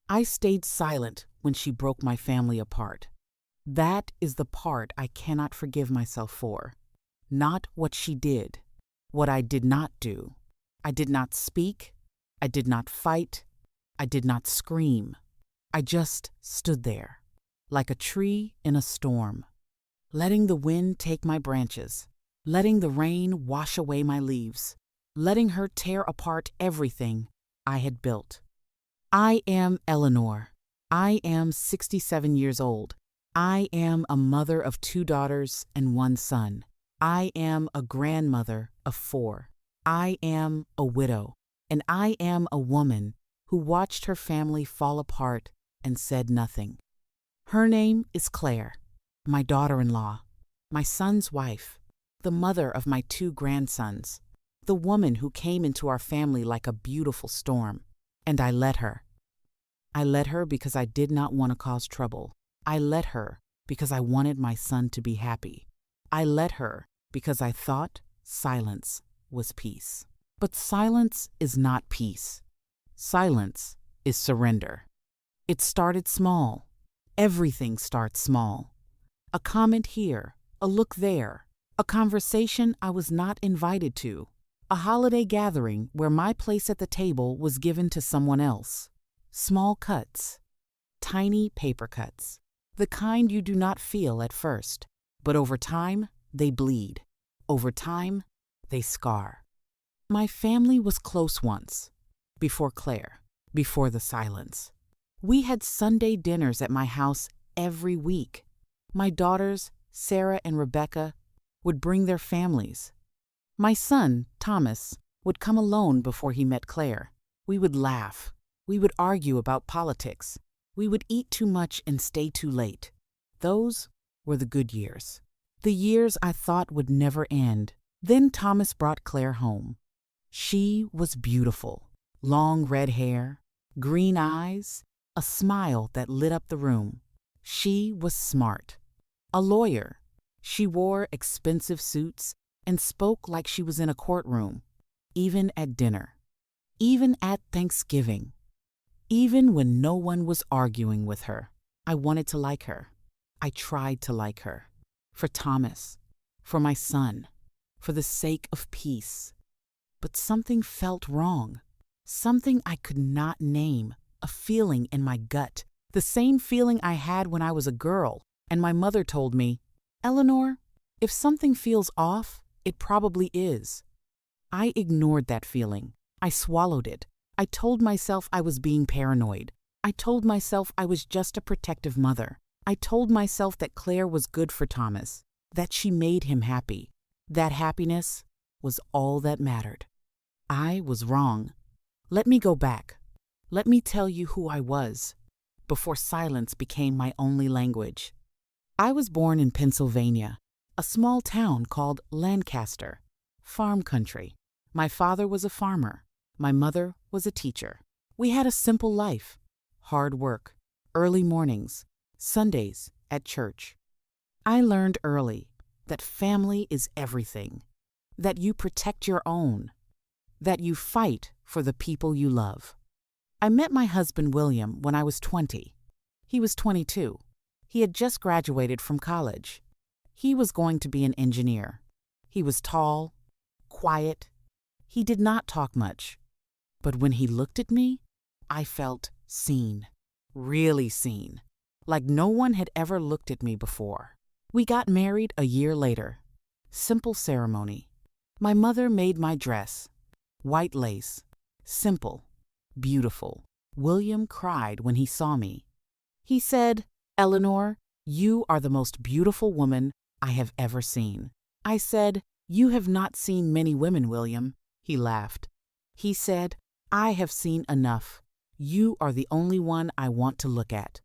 I stayed silent when she broke my family apart. That is the part I cannot forgive myself for. Not what she did, what I did not do. I did not speak. I did not fight. I did not scream. I just stood there, like a tree in a storm, letting the wind take my branches, letting the rain wash away my leaves, letting her tear apart everything I had built. I am Eleanor. I am 67 years old. I am a mother of 2 daughters and 1 son. I am a grandmother of 4. I am a widow, and I am a woman who watched her family fall apart and said nothing. Her name is Claire, my daughter-in-law, my son's wife, the mother of my 2 grandsons, the woman who came into our family like a beautiful storm. And I let her. I let her because I did not want to cause trouble. I let her because I wanted my son to be happy. I let her because I thought silence was peace. But silence is not peace. Silence is surrender. It started small. Everything starts small. A comment here, a look there, a conversation I was not invited to, a holiday gathering where my place at the table was given to someone else. Small cuts, tiny paper cuts, the kind you do not feel at first, but over time they bleed. Over time, they scar. My family was close once, before Claire, before the silence. We had Sunday dinners at my house every week. My daughters, Sarah and Rebecca, would bring their families. My son, Thomas, would come alone before he met Claire. We would laugh. We would argue about politics. We would eat too much and stay too late. Those were the good years. The years I thought would never end. Then Thomas brought Claire home. She was beautiful. Long red hair, green eyes, a smile that lit up the room. She was smart. A lawyer. She wore expensive suits and spoke like she was in a courtroom, even at dinner, even at Thanksgiving. Even when no one was arguing with her, I wanted to like her. I tried to like her. For Thomas, for my son, for the sake of peace. But something felt wrong. Something I could not name, a feeling in my gut, the same feeling I had when I was a girl, and my mother told me, "Eleanor, if something feels off, it probably is." I ignored that feeling. I swallowed it. I told myself I was being paranoid. I told myself I was just a protective mother. I told myself that Claire was good for Thomas, that she made him happy. That happiness was all that mattered. I was wrong. Let me go back. Let me tell you who I was, before silence became my only language. I was born in Pennsylvania, a small town called Lancaster, farm country. My father was a farmer. My mother was a teacher. We had a simple life, hard work, early mornings, Sundays at church. I learned early that family is everything, that you protect your own, that you fight for the people you love. I met my husband William when I was 20. He was 22. He had just graduated from college. He was going to be an engineer. He was tall, quiet. He did not talk much. But when he looked at me, I felt seen, really seen, like no one had ever looked at me before. We got married a year later. Simple ceremony. My mother made my dress. White lace. Simple. Beautiful. William cried when he saw me. He said, "Eleanor, you are the most beautiful woman I have ever seen." I said, "You have not seen many women, William." He laughed. He said, "I have seen enough. You are the only one I want to look at."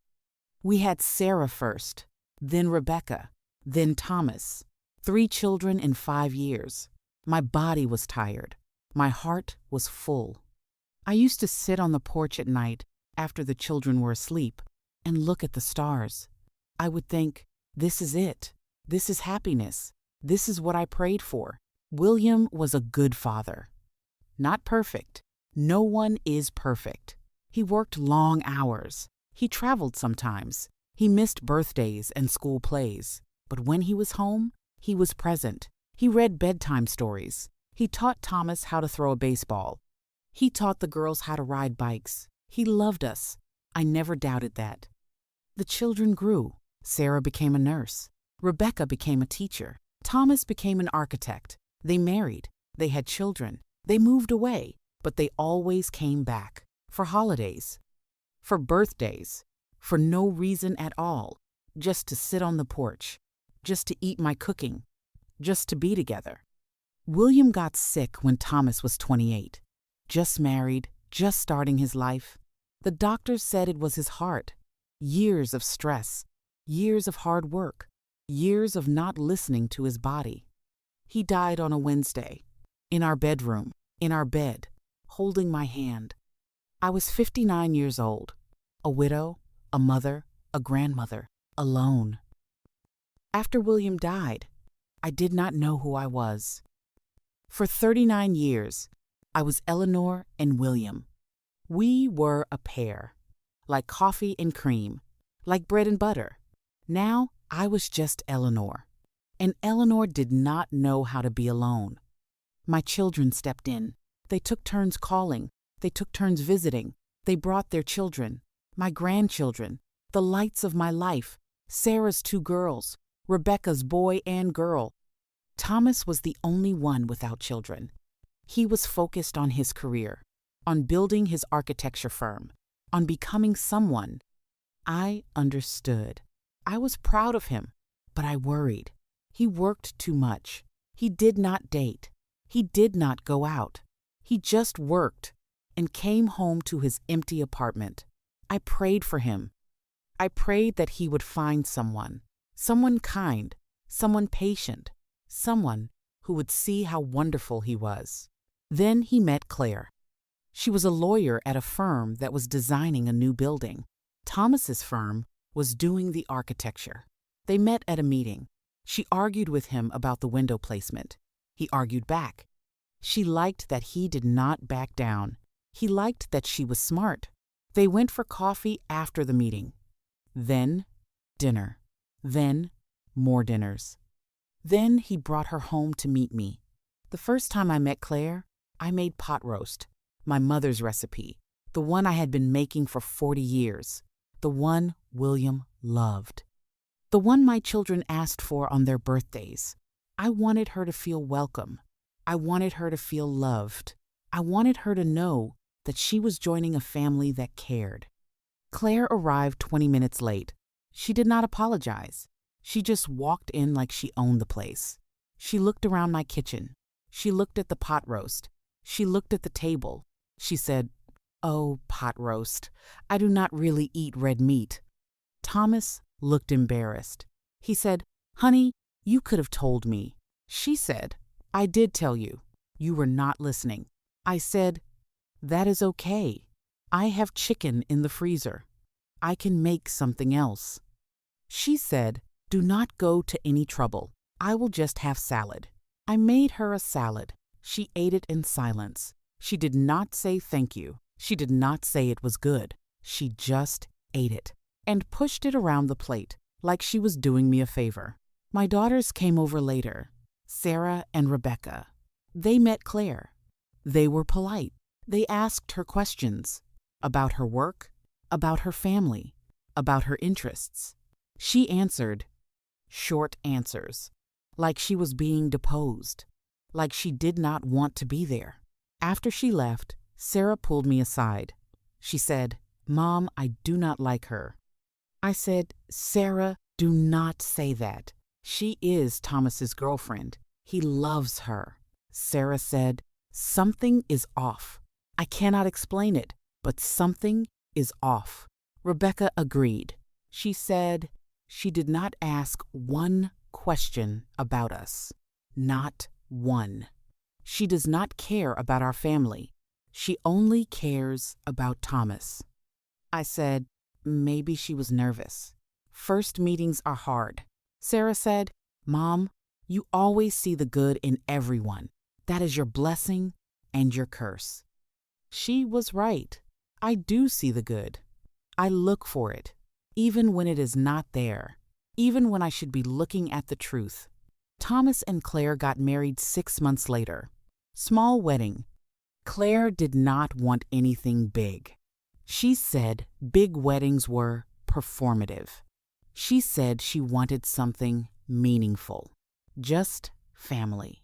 We had Sarah first, then Rebecca, then Thomas. 3 children in 5 years. My body was tired. My heart was full. I used to sit on the porch at night after the children were asleep and look at the stars. I would think, this is it. This is happiness. This is what I prayed for. William was a good father. Not perfect. No one is perfect. He worked long hours. He traveled sometimes. He missed birthdays and school plays. But when he was home, he was present. He read bedtime stories. He taught Thomas how to throw a baseball. He taught the girls how to ride bikes. He loved us. I never doubted that. The children grew. Sarah became a nurse. Rebecca became a teacher. Thomas became an architect. They married. They had children. They moved away, but they always came back. For holidays. For birthdays. For no reason at all. Just to sit on the porch. Just to eat my cooking. Just to be together. William got sick when Thomas was 28. Just married, just starting his life. The doctors said it was his heart. Years of stress. Years of hard work. Years of not listening to his body. He died on a Wednesday. In our bedroom. In our bed. Holding my hand. I was 59 years old. A widow. A mother. A grandmother. Alone. After William died, I did not know who I was. For 39 years, I was Eleanor and William. We were a pair, like coffee and cream, like bread and butter. Now I was just Eleanor, and Eleanor did not know how to be alone. My children stepped in. They took turns calling. They took turns visiting. They brought their children, my grandchildren, the lights of my life, Sarah's 2 girls, Rebecca's boy and girl. Thomas was the only one without children. He was focused on his career, on building his architecture firm, on becoming someone. I understood. I was proud of him, but I worried. He worked too much. He did not date. He did not go out. He just worked and came home to his empty apartment. I prayed for him. I prayed that he would find someone kind, someone patient, someone who would see how wonderful he was. Then he met Claire. She was a lawyer at a firm that was designing a new building. Thomas's firm was doing the architecture. They met at a meeting. She argued with him about the window placement. He argued back. She liked that he did not back down. He liked that she was smart. They went for coffee after the meeting. Then dinner. Then more dinners. Then he brought her home to meet me. The first time I met Claire, I made pot roast, my mother's recipe, the one I had been making for 40 years, the one William loved, the one my children asked for on their birthdays. I wanted her to feel welcome. I wanted her to feel loved. I wanted her to know that she was joining a family that cared. Claire arrived 20 minutes late. She did not apologize. She just walked in like she owned the place. She looked around my kitchen. She looked at the pot roast. She looked at the table. She said, "Oh, pot roast, I do not really eat red meat." Thomas looked embarrassed. He said, "Honey, you could have told me." She said, "I did tell you. You were not listening." I said, "That is okay. I have chicken in the freezer. I can make something else." She said, "Do not go to any trouble. I will just have salad." I made her a salad. She ate it in silence. She did not say thank you. She did not say it was good. She just ate it and pushed it around the plate like she was doing me a favor. My daughters came over later, Sarah and Rebecca. They met Claire. They were polite. They asked her questions about her work, about her family, about her interests. She answered short answers, like she was being deposed, like she did not want to be there. After she left, Sarah pulled me aside. She said, "Mom, I do not like her." I said, "Sarah, do not say that. She is Thomas's girlfriend. He loves her." Sarah said, "Something is off. I cannot explain it, but something is off." Rebecca agreed. She said she did not ask one question about us. Not one. She does not care about our family. She only cares about Thomas. I said, maybe she was nervous. First meetings are hard. Sarah said, "Mom, you always see the good in everyone. That is your blessing and your curse." She was right. I do see the good. I look for it, even when it is not there, even when I should be looking at the truth. Thomas and Claire got married 6 months later. Small wedding. Claire did not want anything big. She said big weddings were performative. She said she wanted something meaningful. Just family.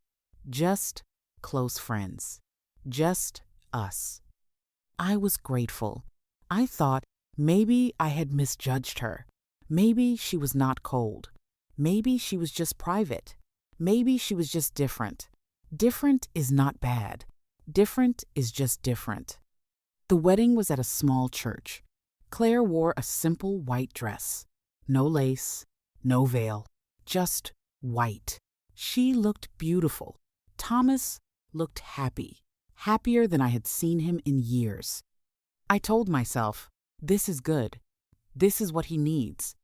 Just close friends. Just us. I was grateful. I thought maybe I had misjudged her. Maybe she was not cold. Maybe she was just private. Maybe she was just different. Different is not bad. Different is just different. The wedding was at a small church. Claire wore a simple white dress. No lace, no veil, just white. She looked beautiful. Thomas looked happy, happier than I had seen him in years. I told myself, this is good. This is what he needs.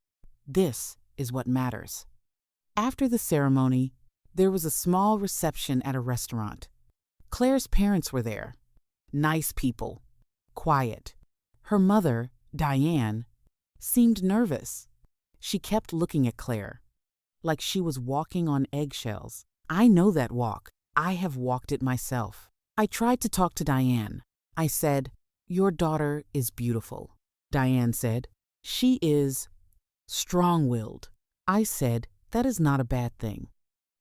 This is what matters. After the ceremony, there was a small reception at a restaurant. Claire's parents were there. Nice people. Quiet. Her mother, Diane, seemed nervous. She kept looking at Claire, like she was walking on eggshells. I know that walk. I have walked it myself. I tried to talk to Diane. I said, "Your daughter is beautiful." Diane said, "She is strong-willed." I said, "That is not a bad thing."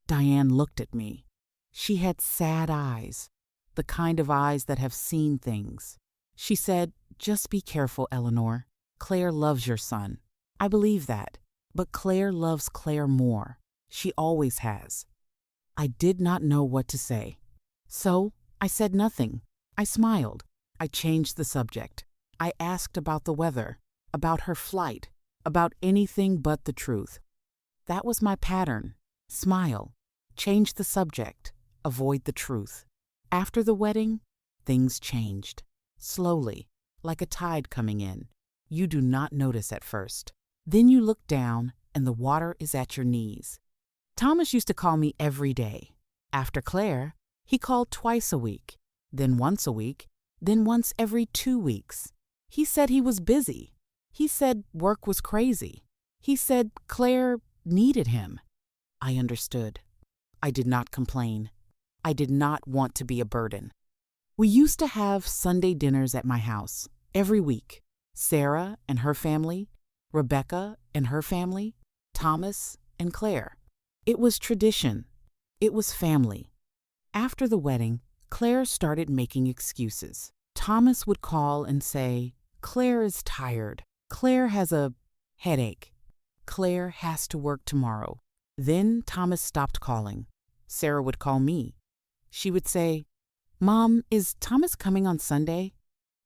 Diane looked at me. She had sad eyes, the kind of eyes that have seen things. She said, "Just be careful, Eleanor. Claire loves your son." I believe that, but Claire loves Claire more. She always has. I did not know what to say. So I said nothing. I smiled. I changed the subject. I asked about the weather, about her flight, about anything but the truth. That was my pattern. Smile, change the subject, avoid the truth. After the wedding, things changed. Slowly, like a tide coming in. You do not notice at first. Then you look down and the water is at your knees. Thomas used to call me every day. After Claire, he called twice a week, then once a week, then once every 2 weeks. He said he was busy. He said work was crazy. He said Claire needed him. I understood. I did not complain. I did not want to be a burden. We used to have Sunday dinners at my house every week. Sarah and her family, Rebecca and her family, Thomas and Claire. It was tradition. It was family. After the wedding, Claire started making excuses. Thomas would call and say, "Claire is tired. Claire has a headache. Claire has to work tomorrow." Then Thomas stopped calling. Sarah would call me. She would say, "Mom, is Thomas coming on Sunday?"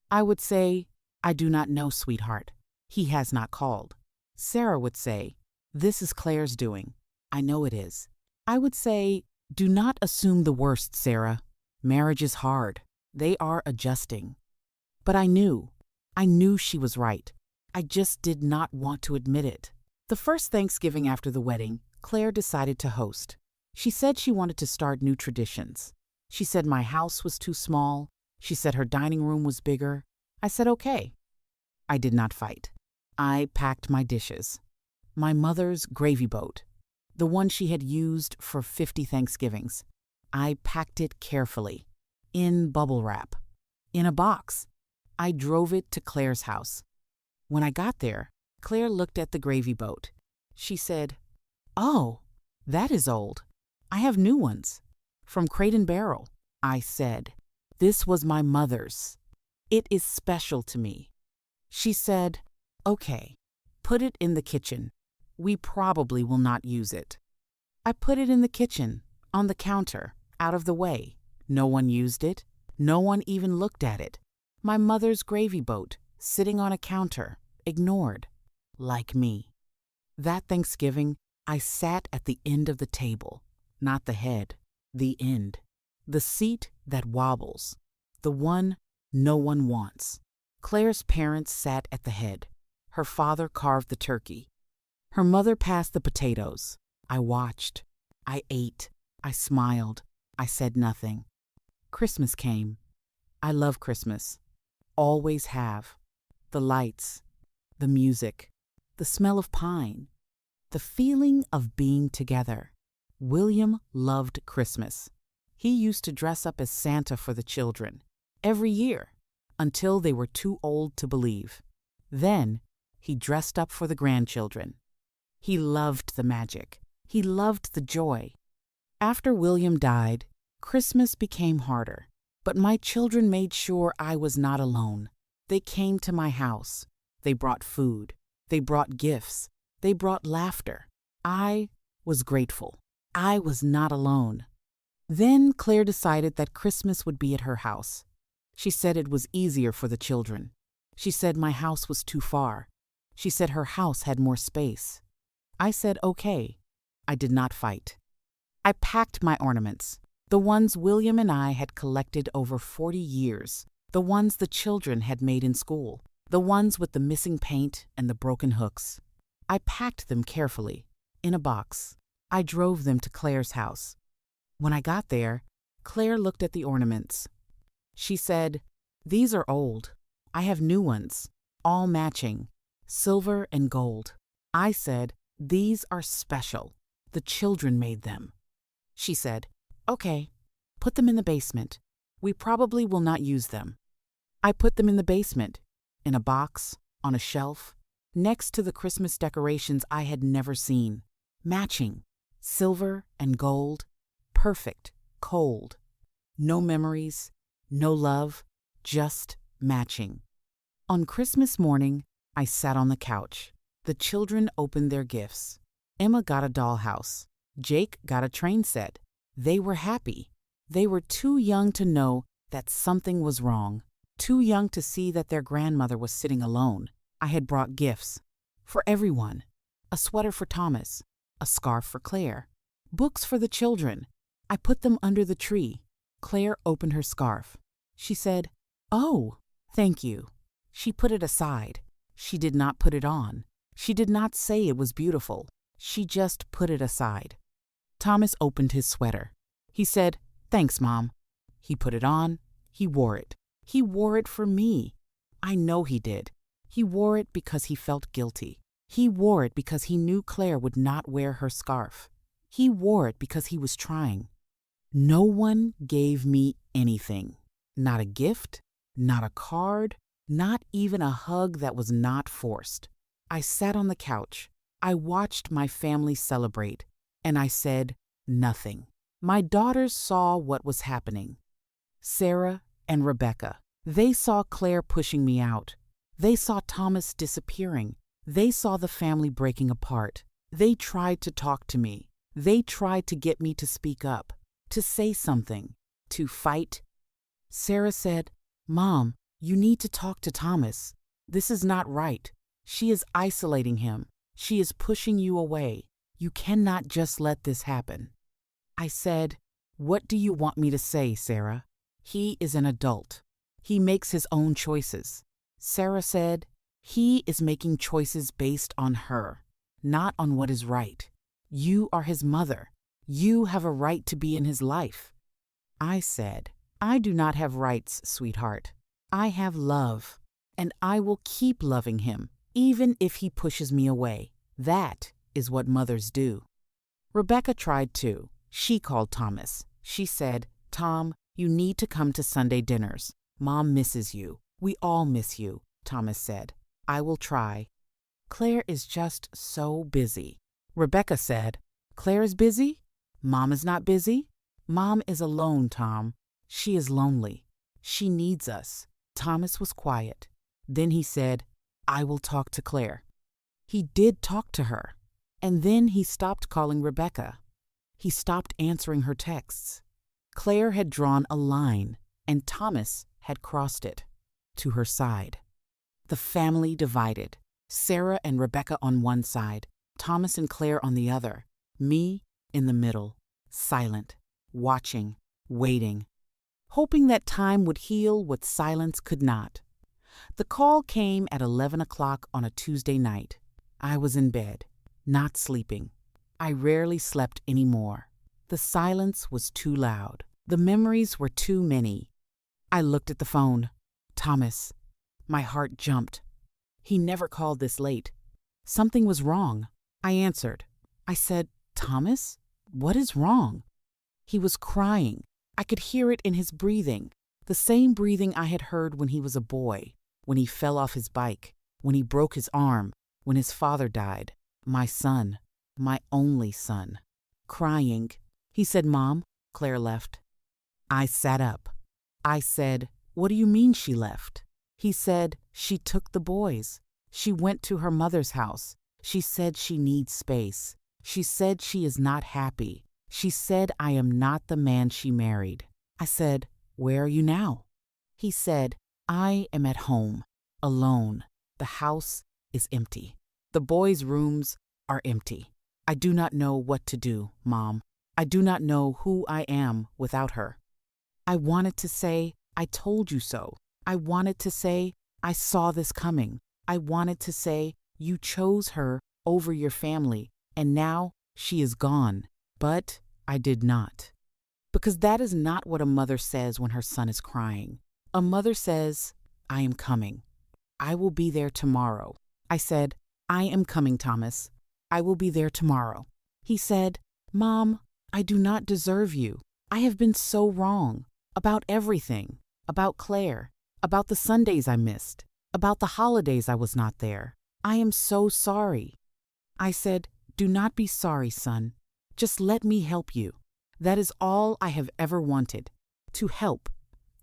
I would say, "I do not know, sweetheart. He has not called." Sarah would say, "This is Claire's doing. I know it is." I would say, "Do not assume the worst, Sarah. Marriage is hard. They are adjusting." But I knew she was right. I just did not want to admit it. The first Thanksgiving after the wedding, Claire decided to host. She said she wanted to start new traditions. She said my house was too small. She said her dining room was bigger. I said okay. I did not fight. I packed my dishes. My mother's gravy boat, the one she had used for 50 Thanksgivings. I packed it carefully, in bubble wrap, in a box. I drove it to Claire's house. When I got there, Claire looked at the gravy boat. She said, "Oh, that is old. I have new ones. From Crate and Barrel." I said, "This was my mother's. It is special to me." She said, "Okay, put it in the kitchen. We probably will not use it." I put it in the kitchen, on the counter, out of the way. No one used it. No one even looked at it. My mother's gravy boat, sitting on a counter, ignored, like me. That Thanksgiving, I sat at the end of the table, not the head, the end. The seat that wobbles, the one no one wants. Claire's parents sat at the head. Her father carved the turkey. Her mother passed the potatoes. I watched. I ate. I smiled. I said nothing. Christmas came. I love Christmas. always have. The lights, the music, the smell of pine, the feeling of being together. William loved Christmas. He used to dress up as Santa for the children every year until they were too old to believe. Then he dressed up for the grandchildren. He loved the magic. He loved the joy. After William died, Christmas became harder, but my children made sure I was not alone. They came to my house. They brought food. They brought gifts. They brought laughter. I was grateful. I was not alone. Then Claire decided that Christmas would be at her house. She said it was easier for the children. She said my house was too far. She said her house had more space. I said okay. I did not fight. I packed my ornaments, the ones William and I had collected over 40 years, the ones the children had made in school, the ones with the missing paint and the broken hooks. I packed them carefully, in a box. I drove them to Claire's house. When I got there, Claire looked at the ornaments. She said, "These are old. I have new ones, all matching, silver and gold." I said, "These are special. The children made them." She said, "Okay, put them in the basement. We probably will not use them." I put them in the basement, in a box, on a shelf, next to the Christmas decorations I had never seen. Matching, silver and gold, perfect, cold. No memories, no love, just matching. On Christmas morning, I sat on the couch. The children opened their gifts. Emma got a dollhouse. Jake got a train set. They were happy. They were too young to know that something was wrong, too young to see that their grandmother was sitting alone. I had brought gifts for everyone. A sweater for Thomas, a scarf for Claire, books for the children. I put them under the tree. Claire opened her scarf. She said, "Oh, thank you." She put it aside. She did not put it on. She did not say it was beautiful. She just put it aside. Thomas opened his sweater. He said, "Thanks, Mom." He put it on. He wore it. He wore it for me. I know he did. He wore it because he felt guilty. He wore it because he knew Claire would not wear her scarf. He wore it because he was trying. No one gave me anything. Not a gift, not a card, not even a hug that was not forced. I sat on the couch. I watched my family celebrate, and I said nothing. My daughters saw what was happening. Sarah and Rebecca, they saw Claire pushing me out. They saw Thomas disappearing. They saw the family breaking apart. They tried to talk to me. They tried to get me to speak up, to say something, to fight. Sarah said, "Mom, you need to talk to Thomas. This is not right. She is isolating him. She is pushing you away. You cannot just let this happen." I said, "What do you want me to say, Sarah? He is an adult. He makes his own choices." Sarah said, "He is making choices based on her, not on what is right. You are his mother. You have a right to be in his life." I said, "I do not have rights, sweetheart. I have love, and I will keep loving him, even if he pushes me away. That is what mothers do." Rebecca tried too. She called Thomas. She said, "Tom, you need to come to Sunday dinners. Mom misses you. We all miss you," Thomas said. "I will try." "Claire is just so busy." Rebecca said, "Claire is busy? Mom is not busy? Mom is alone, Tom. She is lonely. She needs us." Thomas was quiet. Then he said, "I will talk to Claire." He did talk to her. And then he stopped calling Rebecca. He stopped answering her texts. Claire had drawn a line, and Thomas had crossed it to her side. The family divided. Sarah and Rebecca on one side, Thomas and Claire on the other, me in the middle, silent, watching, waiting, hoping that time would heal what silence could not. The call came at 11 o'clock on a Tuesday night. I was in bed, not sleeping. I rarely slept anymore. The silence was too loud. The memories were too many. I looked at the phone. "Thomas, My heart jumped. He never called this late. Something was wrong. I answered. I said, "Thomas, what is wrong?" He was crying. I could hear it in his breathing, the same breathing I had heard when he was a boy, when he fell off his bike, when he broke his arm, when his father died. My son, my only son. Crying. He said, "Mom, Claire left." I sat up. I said, "What do you mean she left?" He said, "She took the boys. She went to her mother's house. She said she needs space. She said she is not happy. She said I am not the man she married." I said, "Where are you now?" He said, "I am at home, alone. The house is empty. The boys' rooms are empty. I do not know what to do, Mom. I do not know who I am without her." I wanted to say, "I told you so." I wanted to say, "I saw this coming." I wanted to say, "You chose her over your family, and now she is gone." But I did not. Because that is not what a mother says when her son is crying. A mother says, "I am coming. I will be there tomorrow." I said, "I am coming, Thomas. I will be there tomorrow." He said, "Mom, I do not deserve you. I have been so wrong about everything, about Claire, about the Sundays I missed, about the holidays I was not there. I am so sorry." I said, "Do not be sorry, son. Just let me help you. That is all I have ever wanted, to help,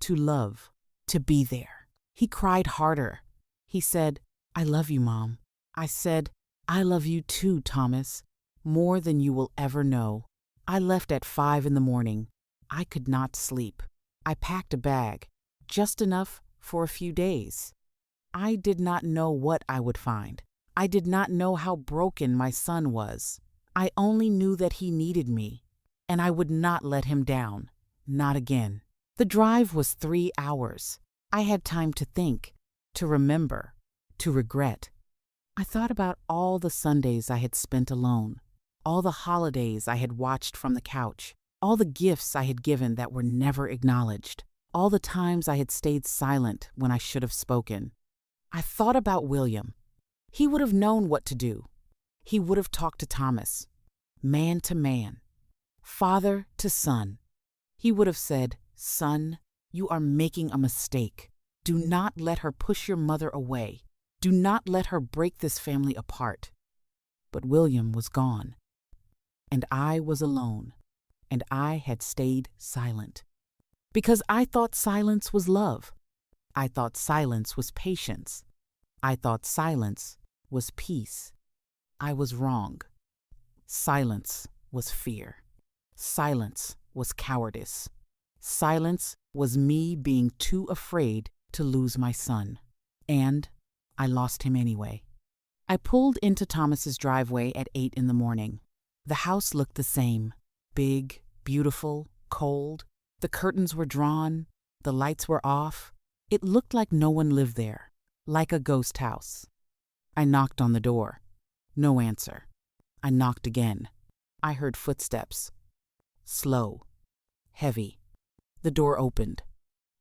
to love, to be there." He cried harder. He said, "I love you, Mom." I said, "I love you too, Thomas, more than you will ever know." I left at 5 in the morning. I could not sleep. I packed a bag, just enough for a few days. I did not know what I would find. I did not know how broken my son was. I only knew that he needed me, and I would not let him down, not again. The drive was 3 hours. I had time to think, to remember, to regret. I thought about all the Sundays I had spent alone, all the holidays I had watched from the couch, all the gifts I had given that were never acknowledged, all the times I had stayed silent when I should have spoken. I thought about William. He would have known what to do. He would have talked to Thomas, man to man, father to son. He would have said, "Son, you are making a mistake. Do not let her push your mother away. Do not let her break this family apart." But William was gone, and I was alone, and I had stayed silent. Because I thought silence was love. I thought silence was patience. I thought silence was peace. I was wrong. Silence was fear. Silence was cowardice. Silence was me being too afraid to lose my son. And I lost him anyway. I pulled into Thomas's driveway at 8 in the morning. The house looked the same. Big, beautiful, cold. The curtains were drawn. The lights were off. It looked like no one lived there, like a ghost house. I knocked on the door. No answer. I knocked again. I heard footsteps. Slow. Heavy. The door opened.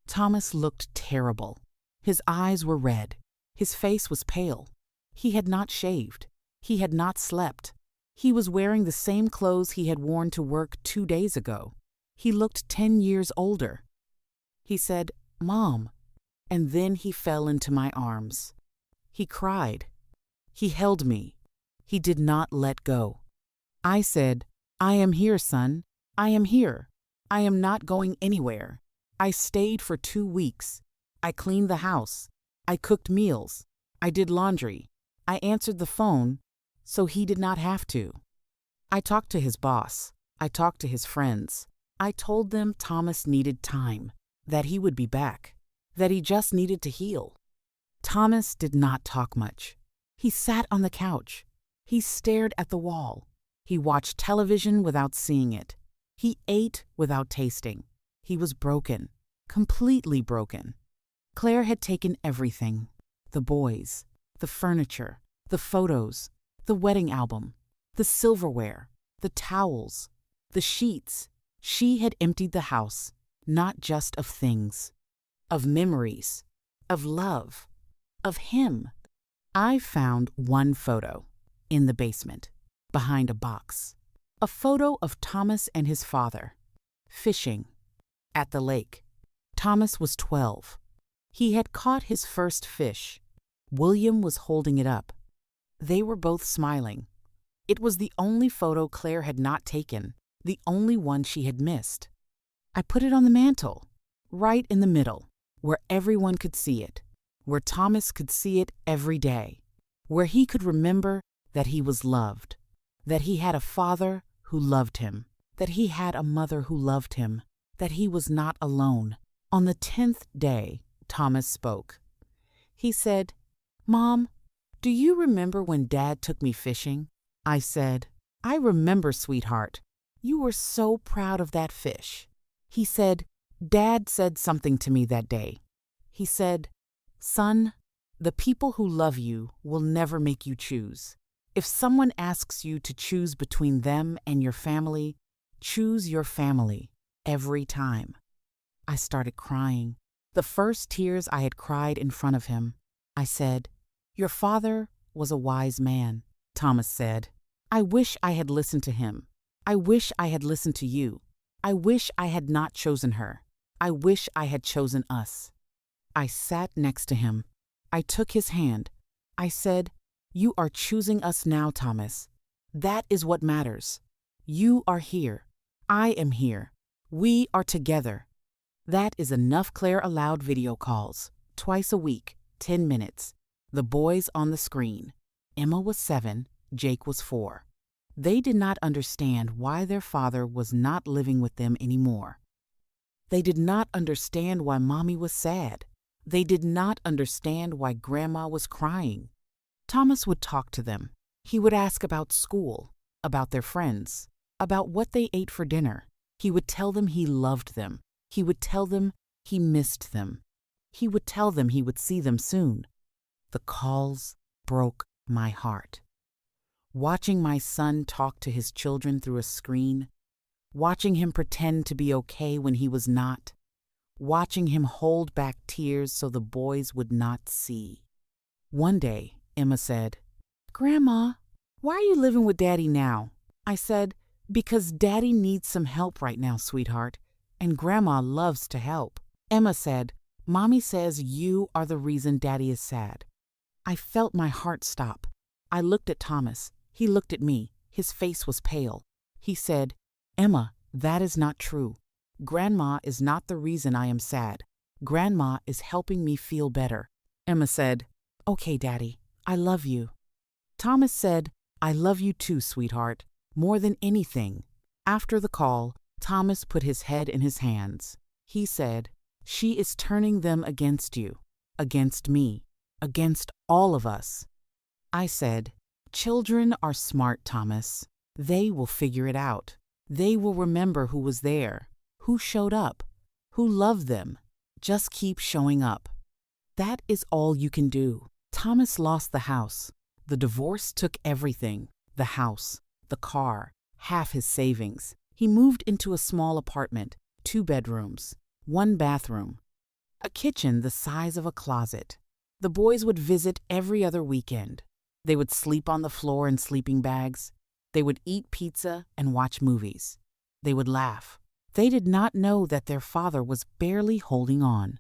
Thomas looked terrible. His eyes were red. His face was pale. He had not shaved. He had not slept. He was wearing the same clothes he had worn to work 2 days ago. He looked 10 years older. He said, "Mom," and then he fell into my arms. He cried. He held me. He did not let go. I said, "I am here, son. I am here. I am not going anywhere." I stayed for 2 weeks. I cleaned the house. I cooked meals. I did laundry. I answered the phone, so he did not have to. I talked to his boss. I talked to his friends. I told them Thomas needed time, that he would be back, that he just needed to heal. Thomas did not talk much. He sat on the couch. He stared at the wall. He watched television without seeing it. He ate without tasting. He was broken, completely broken. Claire had taken everything: the boys, the furniture, the photos, the wedding album, the silverware, the towels, the sheets. She had emptied the house, not just of things, of memories, of love. of him. I found one photo in the basement, behind a box. A photo of Thomas and his father, fishing at the lake. Thomas was 12. He had caught his first fish. William was holding it up. They were both smiling. It was the only photo Claire had not taken, the only one she had missed. I put it on the mantel, right in the middle, where everyone could see it, where Thomas could see it every day, where he could remember that he was loved, that he had a father who loved him, that he had a mother who loved him, that he was not alone. On the 10th day, Thomas spoke. He said, "Mom, do you remember when Dad took me fishing?" I said, "I remember, sweetheart. You were so proud of that fish." He said, "Dad said something to me that day. He said, 'Son, the people who love you will never make you choose. If someone asks you to choose between them and your family, choose your family every time.'" I started crying, the first tears I had cried in front of him. I said, "Your father was a wise man." Thomas said, "I wish I had listened to him. I wish I had listened to you. I wish I had not chosen her. I wish I had chosen us." I sat next to him. I took his hand. I said, "You are choosing us now, Thomas. That is what matters. You are here. I am here. We are together." That is enough. Claire allowed video calls, twice a week, 10 minutes. The boys on the screen. Emma was 7, Jake was 4. They did not understand why their father was not living with them anymore. They did not understand why Mommy was sad. They did not understand why Grandma was crying. Thomas would talk to them. He would ask about school, about their friends, about what they ate for dinner. He would tell them he loved them. He would tell them he missed them. He would tell them he would see them soon. The calls broke my heart. Watching my son talk to his children through a screen, watching him pretend to be okay when he was not, watching him hold back tears so the boys would not see. One day, Emma said, "Grandma, why are you living with Daddy now?" I said, "Because Daddy needs some help right now, sweetheart, and Grandma loves to help." Emma said, "Mommy says you are the reason Daddy is sad." I felt my heart stop. I looked at Thomas. He looked at me. His face was pale. He said, "Emma, that is not true. Grandma is not the reason I am sad. Grandma is helping me feel better." Emma said, "Okay, Daddy, I love you." Thomas said, "I love you too, sweetheart, more than anything." After the call, Thomas put his head in his hands. He said, "She is turning them against you, against me, against all of us." I said, "Children are smart, Thomas. They will figure it out. They will remember who was there, who showed up, who loved them. Just keep showing up. That is all you can do." Thomas lost the house. The divorce took everything: the house, the car, half his savings. He moved into a small apartment, 2 bedrooms, 1 bathroom, a kitchen the size of a closet. The boys would visit every other weekend. They would sleep on the floor in sleeping bags. They would eat pizza and watch movies. They would laugh. They did not know that their father was barely holding on.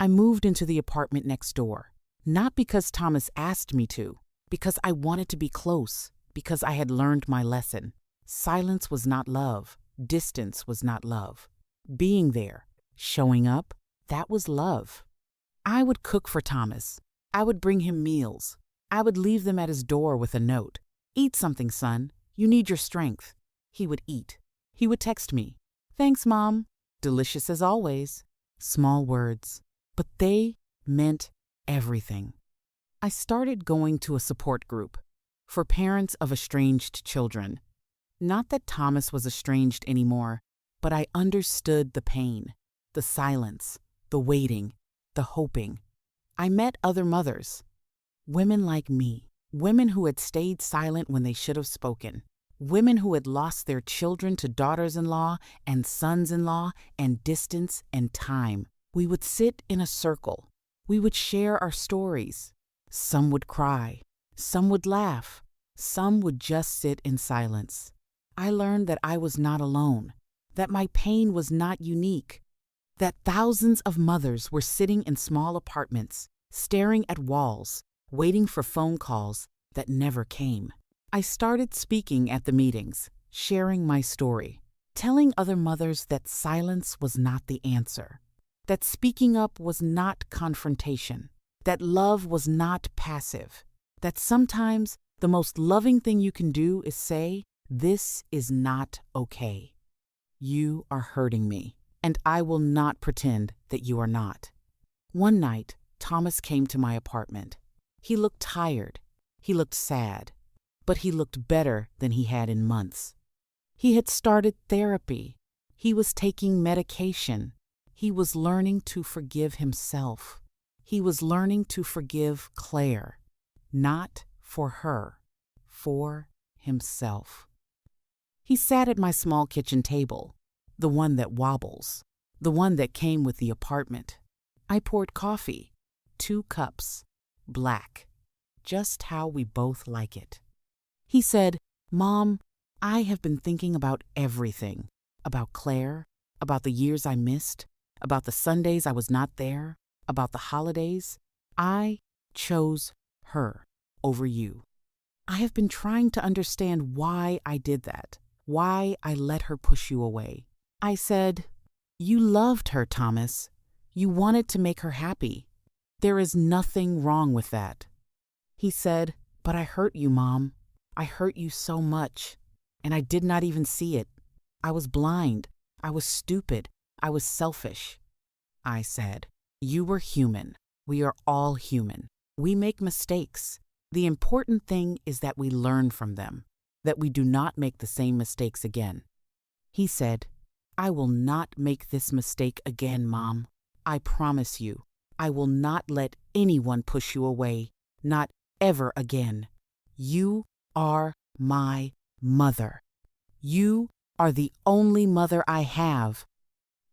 I moved into the apartment next door, not because Thomas asked me to, because I wanted to be close, because I had learned my lesson. Silence was not love. Distance was not love. Being there, showing up, that was love. I would cook for Thomas. I would bring him meals. I would leave them at his door with a note. "Eat something, son. You need your strength." He would eat. He would text me, "Thanks, Mom. Delicious as always." Small words, but they meant everything. I started going to a support group for parents of estranged children. Not that Thomas was estranged anymore, but I understood the pain, the silence, the waiting, the hoping. I met other mothers, women like me, women who had stayed silent when they should have spoken, women who had lost their children to daughters-in-law and sons-in-law and distance and time. We would sit in a circle, We would share our stories. Some would cry, some would laugh, some would just sit in silence. I learned that I was not alone, that my pain was not unique, that thousands of mothers were sitting in small apartments, staring at walls, waiting for phone calls that never came. I started speaking at the meetings, sharing my story, telling other mothers that silence was not the answer, that speaking up was not confrontation, that love was not passive, that sometimes the most loving thing you can do is say, "This is not okay. You are hurting me, and I will not pretend that you are not." One night, Thomas came to my apartment. He looked tired. He looked sad. But he looked better than he had in months. He had started therapy. He was taking medication. He was learning to forgive himself. He was learning to forgive Claire, not for her, for himself. He sat at my small kitchen table, the one that wobbles, the one that came with the apartment. I poured coffee, 2 cups, black, just how we both like it. He said, "Mom, I have been thinking about everything, about Claire, about the years I missed, about the Sundays I was not there, about the holidays. I chose her over you. I have been trying to understand why I did that, why I let her push you away." I said, "You loved her, Thomas. You wanted to make her happy. There is nothing wrong with that." He said, "But I hurt you, Mom. I hurt you so much, and I did not even see it. I was blind. I was stupid. I was selfish." I said, "You were human. We are all human. We make mistakes. The important thing is that we learn from them, that we do not make the same mistakes again." He said, "I will not make this mistake again, Mom. I promise you, I will not let anyone push you away, not ever again. You are my mother. You are the only mother I have,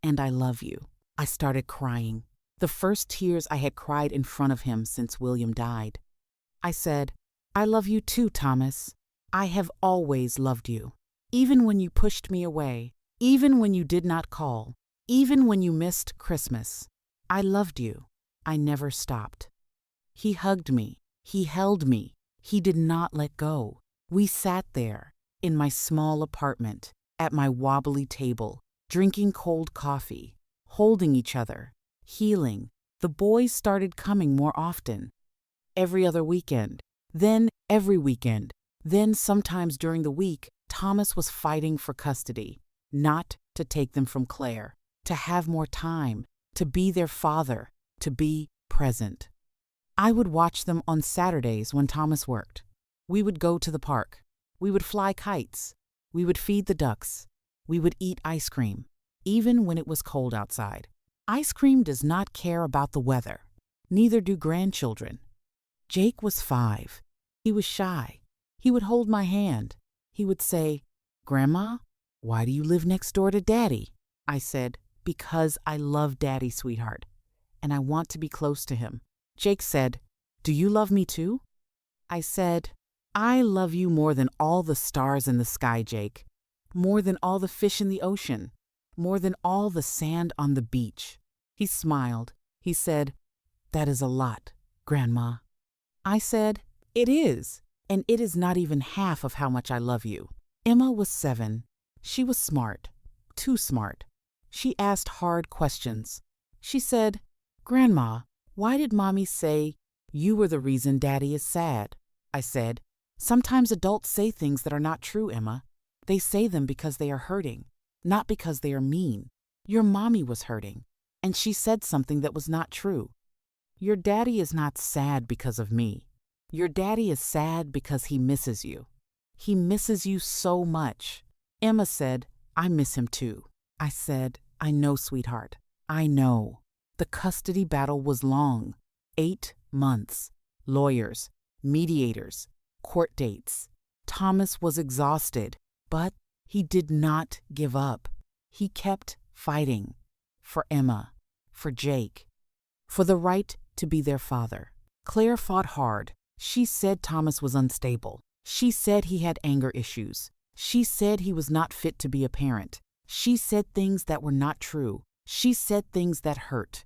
and I love you." I started crying, the first tears I had cried in front of him since William died. I said, "I love you too, Thomas. I have always loved you. Even when you pushed me away, even when you did not call, even when you missed Christmas, I loved you. I never stopped." He hugged me. He held me. He did not let go. We sat there, in my small apartment, at my wobbly table, drinking cold coffee, holding each other, healing. The boys started coming more often. Every other weekend, then every weekend, then sometimes during the week, Thomas was fighting for custody, not to take them from Claire, to have more time, to be their father, to be present. I would watch them on Saturdays when Thomas worked. We would go to the park. We would fly kites. We would feed the ducks. We would eat ice cream, even when it was cold outside. Ice cream does not care about the weather. Neither do grandchildren. Jake was 5. He was shy. He would hold my hand. He would say, "Grandma, why do you live next door to Daddy?" I said, "Because I love Daddy, sweetheart, and I want to be close to him." Jake said, "Do you love me too?" I said, "I love you more than all the stars in the sky, Jake, more than all the fish in the ocean, more than all the sand on the beach." He smiled. He said, "That is a lot, Grandma." I said, "It is, and it is not even half of how much I love you." Emma was 7. She was smart, too smart. She asked hard questions. She said, "Grandma, why did Mommy say you were the reason Daddy is sad?" I said, "Sometimes adults say things that are not true, Emma. They say them because they are hurting, not because they are mean. Your mommy was hurting, and she said something that was not true. Your daddy is not sad because of me. Your daddy is sad because he misses you. He misses you so much." Emma said, "I miss him too." I said, "I know, sweetheart. I know." The custody battle was long. 8 months. Lawyers, mediators, court dates. Thomas was exhausted, but he did not give up. He kept fighting. For Emma, for Jake, for the right to be their father. Claire fought hard. She said Thomas was unstable. She said he had anger issues. She said he was not fit to be a parent. She said things that were not true. She said things that hurt.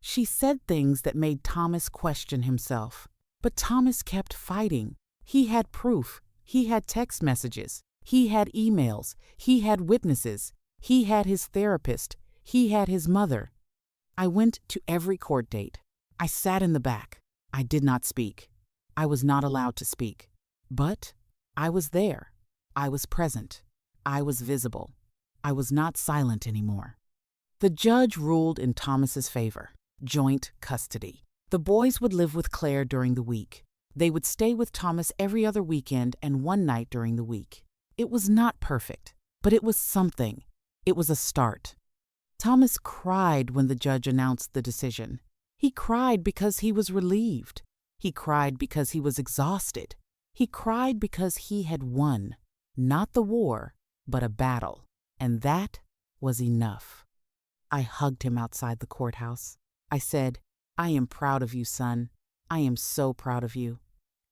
She said things that made Thomas question himself. But Thomas kept fighting. He had proof. He had text messages. He had emails. He had witnesses. He had his therapist. He had his mother. I went to every court date. I sat in the back. I did not speak. I was not allowed to speak. But I was there. I was present. I was visible. I was not silent anymore. The judge ruled in Thomas's favor. Joint custody. The boys would live with Claire during the week. They would stay with Thomas every other weekend and one night during the week. It was not perfect, but it was something. It was a start. Thomas cried when the judge announced the decision. He cried because he was relieved. He cried because he was exhausted. He cried because he had won, not the war, but a battle. And that was enough. I hugged him outside the courthouse. I said, "I am proud of you, son. I am so proud of you."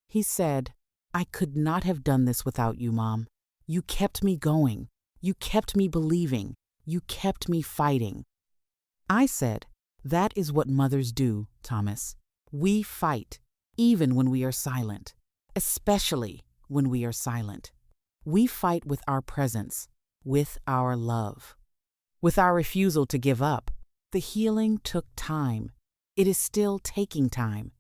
He said, "I could not have done this without you, Mom. You kept me going. You kept me believing. You kept me fighting." I said, "That is what mothers do, Thomas. We fight, even when we are silent, especially when we are silent. We fight with our presence, with our love, with our refusal to give up. The healing took time. It is still taking time.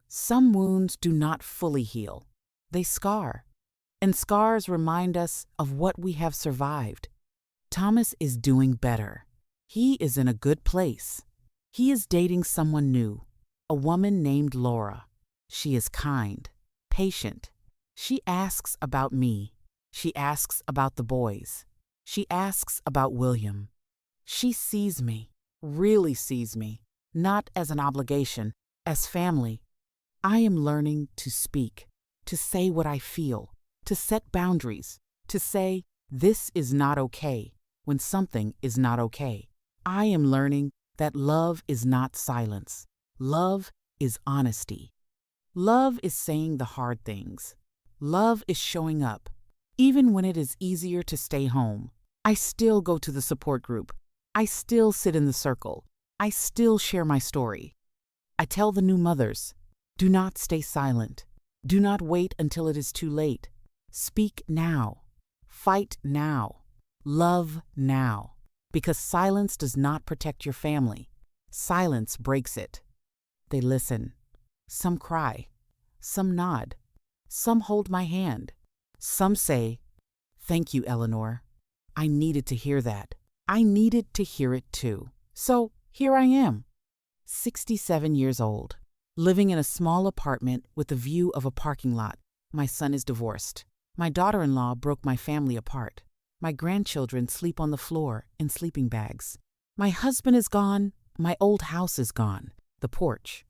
Some wounds do not fully heal. They scar. And scars remind us of what we have survived. Thomas is doing better. He is in a good place. He is dating someone new, a woman named Laura. She is kind, patient. She asks about me. She asks about the boys. She asks about William. She sees me, really sees me, not as an obligation, as family. I am learning to speak, to say what I feel, to set boundaries, to say, this is not okay, when something is not okay. I am learning that love is not silence. Love is honesty. Love is saying the hard things. Love is showing up, even when it is easier to stay home. I still go to the support group. I still sit in the circle. I still share my story. I tell the new mothers, do not stay silent. Do not wait until it is too late. Speak now. Fight now. Love now. Because silence does not protect your family. Silence breaks it. They listen. Some cry. Some nod. Some hold my hand. Some say, "Thank you, Eleanor. I needed to hear that. I needed to hear it too." So here I am, 67 years old, living in a small apartment with a view of a parking lot. My son is divorced. My daughter-in-law broke my family apart. My grandchildren sleep on the floor in sleeping bags. My husband is gone. My old house is gone. The porch.